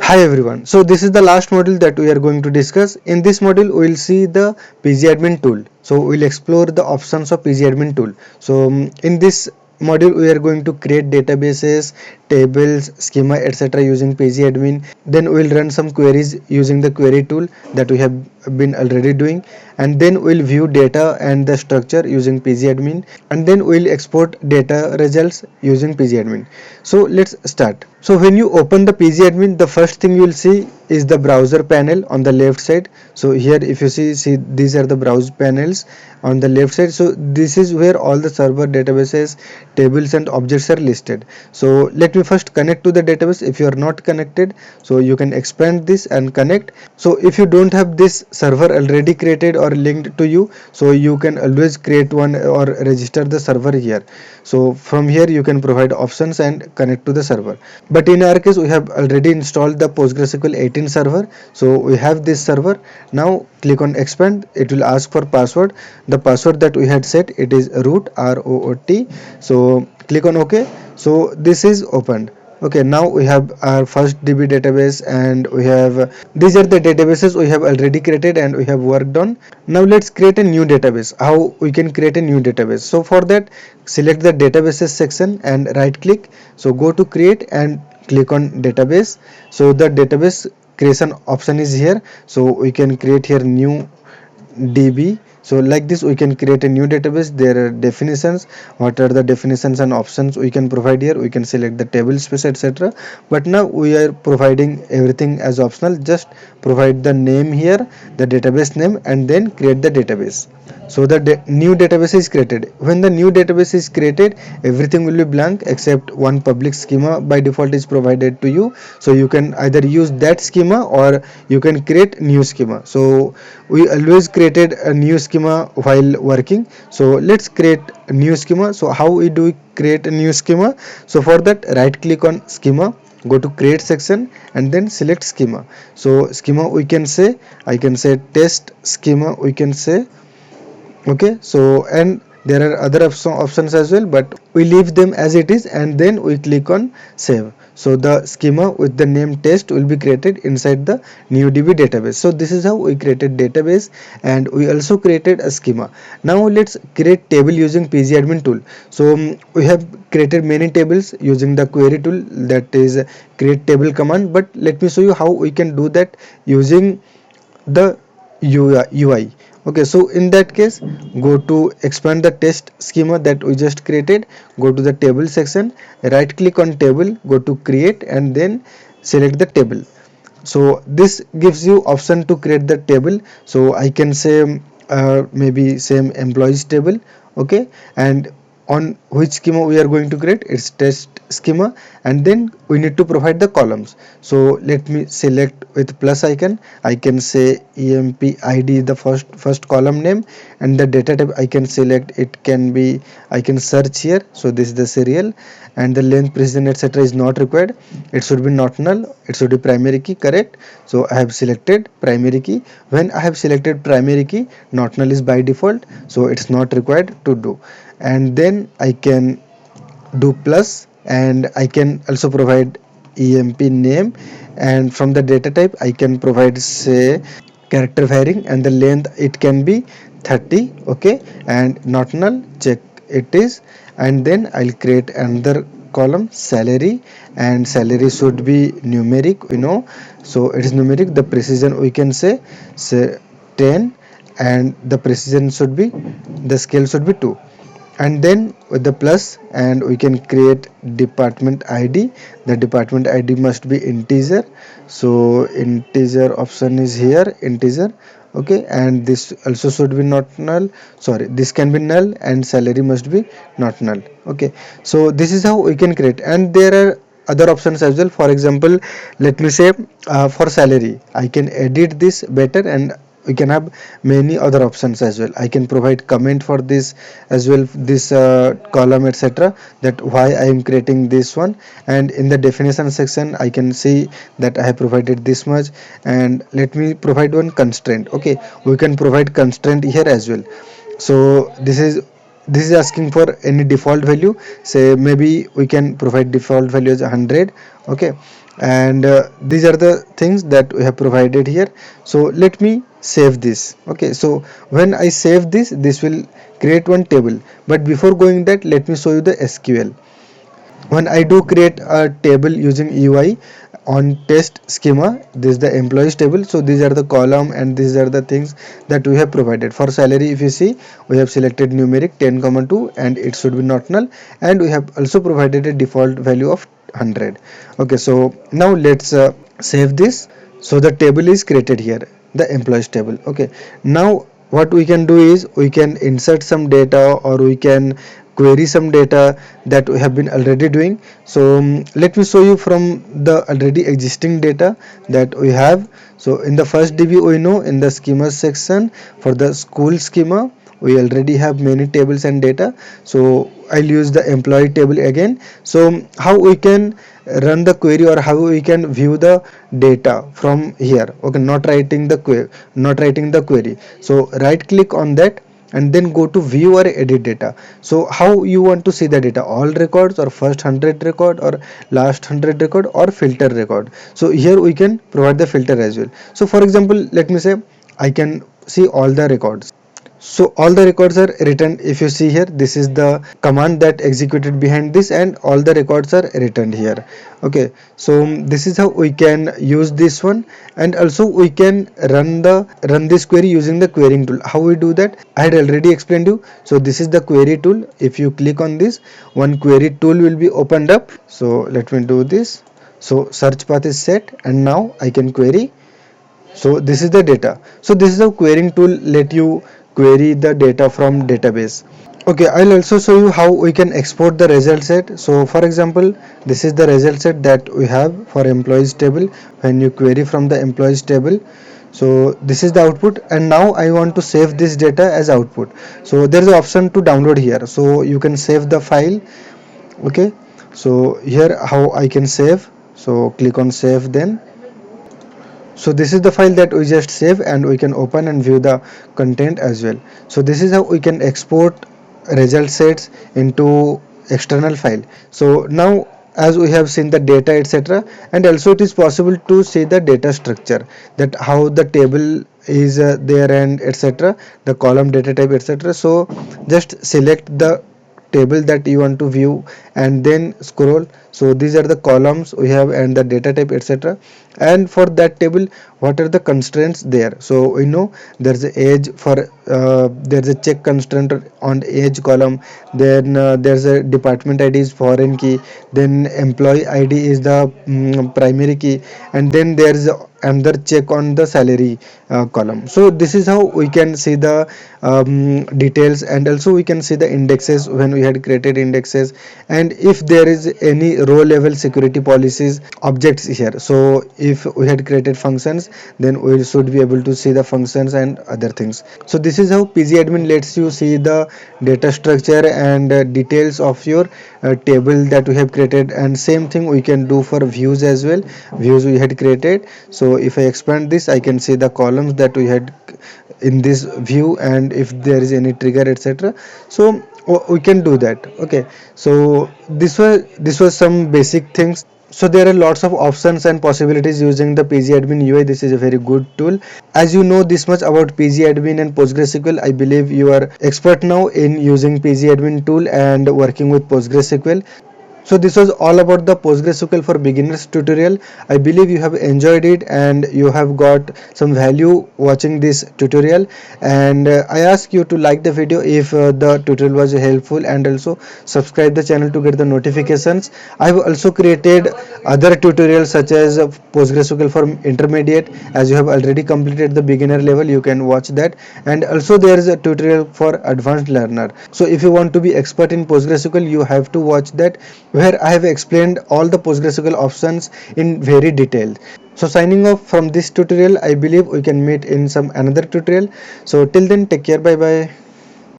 Hi everyone. So this is the last module that we are going to discuss. In this module, we will see the pgAdmin tool. So we'll explore the options of pgAdmin tool. So in this module, we are going to create databases, tables, schema, etc. using pgAdmin. Then we'll run some queries using the query tool that we have been already doing, and then we'll view data and the structure using pgAdmin, and then we'll export data results using pgAdmin. So let's start. So when you open the pgAdmin, the first thing you will see is the browser panel on the left side. So here if you see these are the browse panels on the left side. So this is where all the server databases, tables and objects are listed. So let me first connect to the database. If you are not connected, so you can expand this and connect. So if you don't have this server already created or linked to you, so you can always create one or register the server here. So from here you can provide options and connect to the server. But in our case, we have already installed the PostgreSQL 18 server. So we have this server. Now click on expand. It will ask for password. The password that we had set, it is root, ROOT. So click on OK. So this is opened. Okay, now we have our first DB database, and we have these are the databases we have already created and we have worked on. Now let's create a new database. How we can create a new database? So for that, select the databases section and right click. So go to create and click on database. So the database creation option is here. So we can create here new DB. So like this we can create a new database. There are definitions. What are the definitions and options we can provide here? We can select the table space, etc. But now we are providing everything as optional. Just provide the name here, the database name, and then create the database. So the new database is created. When the new database is created, everything will be blank except one public schema by default is provided to you. So you can either use that schema or you can create new schema. So we always created a new schema while working. So let's create a new schema. So how we do create a new schema? So for that, right click on schema, go to create section and then select schema. So schema we can say, I can say test schema, we can say. Okay, so and there are other options as well, but we leave them as it is and then we click on save. So the schema with the name test will be created inside the new DB database. So this is how we created database, and we also created a schema. Now let's create table using pgAdmin tool. So we have created many tables using the query tool, that is create table command, but let me show you how we can do that using the UI. Okay, so in that case, go to expand the test schema that we just created, go to the table section, right click on table, go to create and then select the table. So this gives you option to create the table. So I can say maybe same employees table. Okay, and on which schema we are going to create, it's test schema, and then we need to provide the columns. So let me select with plus icon. I can say empid the first column name, and the data type I can select, it can be, I can search here. So this is the serial, and the length, precision, etc. is not required. It should be not null, it should be primary key, correct. So I have selected primary key. When I have selected primary key, not null is by default, so it's not required to do. And then I can do plus, and I can also provide emp name, and from the data type I can provide say character varying, and the length it can be 30. Okay, and not null, check it is. And then I'll create another column salary, and salary should be numeric, so it is numeric. The precision we can say 10, and the precision should be, the scale should be 2. And then with the plus, and we can create department ID. The department ID must be integer, so integer option is here, integer. Okay, and this also should be not null, sorry, this can be null, and salary must be not null. Okay, so this is how we can create, and there are other options as well. For example, let me say for salary I can edit this better, and we can have many other options as well. I can provide comment for this as well, this column, etc., that why I am creating this one. And in the definition section I can see that I have provided this much, and let me provide one constraint. Okay, we can provide constraint here as well. So this is this is asking for any default value. Say maybe we can provide default value as 100. Okay, and these are the things that we have provided here. So let me save this. Okay, so when I save this, this will create one table. But before going that, let me show you the SQL. When I do create a table using UI on test schema, this is the employees table. So these are the column and these are the things that we have provided. For salary, if you see, we have selected numeric 10,2 and it should be not null, and we have also provided a default value of 100. Okay, so now let's save this. So the table is created here, the employees table. Okay, now what we can do is we can insert some data, or we can query some data that we have been already doing. So let me show you from the already existing data that we have. So in the first DB, we know in the schema section for the school schema we already have many tables and data. So I'll use the employee table again. So how we can run the query, or how we can view the data from here. Okay, not writing the query. So right click on that and then go to view or edit data. So how you want to see the data, all records, or first 100 record, or last 100 record, or filter record. So here we can provide the filter as well. So for example, let me say I can see all the records. So all the records are written. If you see here, this is the command that executed behind this, and all the records are written here. Okay, so this is how we can use this one, and also we can run this query using the querying tool. How we do that, I had already explained you. So this is the query tool. If you click on this, one query tool will be opened up. So let me do this. So search path is set, and now I can query. So this is the data. So this is how querying tool let you query the data from database. Okay, I'll also show you how we can export the result set. So for example, this is the result set that we have for employees table. When you query from the employees table, so this is the output, and now I want to save this data as output. So there is an option to download here, so you can save the file. Okay, so here how I can save. So click on save then. So this is the file that we just save, and we can open and view the content as well. So this is how we can export result sets into external file. So now as we have seen the data, etc., and also it is possible to see the data structure, that how the table is there, and etc., the column data type, etc. So just select the table that you want to view and then scroll. So these are the columns we have and the data type, etc., and for that table what are the constraints there. So we know there's a age for there's a check constraint on age column, then there's a department ID is foreign key, then employee ID is the primary key, and then there's another check on the salary column. So this is how we can see the details, and also we can see the indexes when we had created indexes, and if there is any row level security policies objects here. So if we had created functions, then we should be able to see the functions and other things. So this is how pgAdmin lets you see the data structure and details of your table that we have created. And same thing we can do for views as well. Views we had created. So if I expand this, I can see the columns that we had in this view, and if there is any trigger, etc. So we can do that. Okay, so this was some basic things. So there are lots of options and possibilities using the pgAdmin UI. This is a very good tool. As you know this much about pgAdmin and PostgreSQL, I believe you are expert now in using pgAdmin tool and working with PostgreSQL. So this was all about the PostgreSQL for beginners tutorial. I believe you have enjoyed it and you have got some value watching this tutorial, and I ask you to like the video if the tutorial was helpful, and also subscribe the channel to get the notifications. I have also created other tutorials such as PostgreSQL for intermediate. As you have already completed the beginner level, you can watch that, and also there is a tutorial for advanced learner. So if you want to be expert in PostgreSQL, you have to watch that, where I have explained all the PostgreSQL options in very detail. So signing off from this tutorial, I believe we can meet in some another tutorial. So till then, take care, bye bye.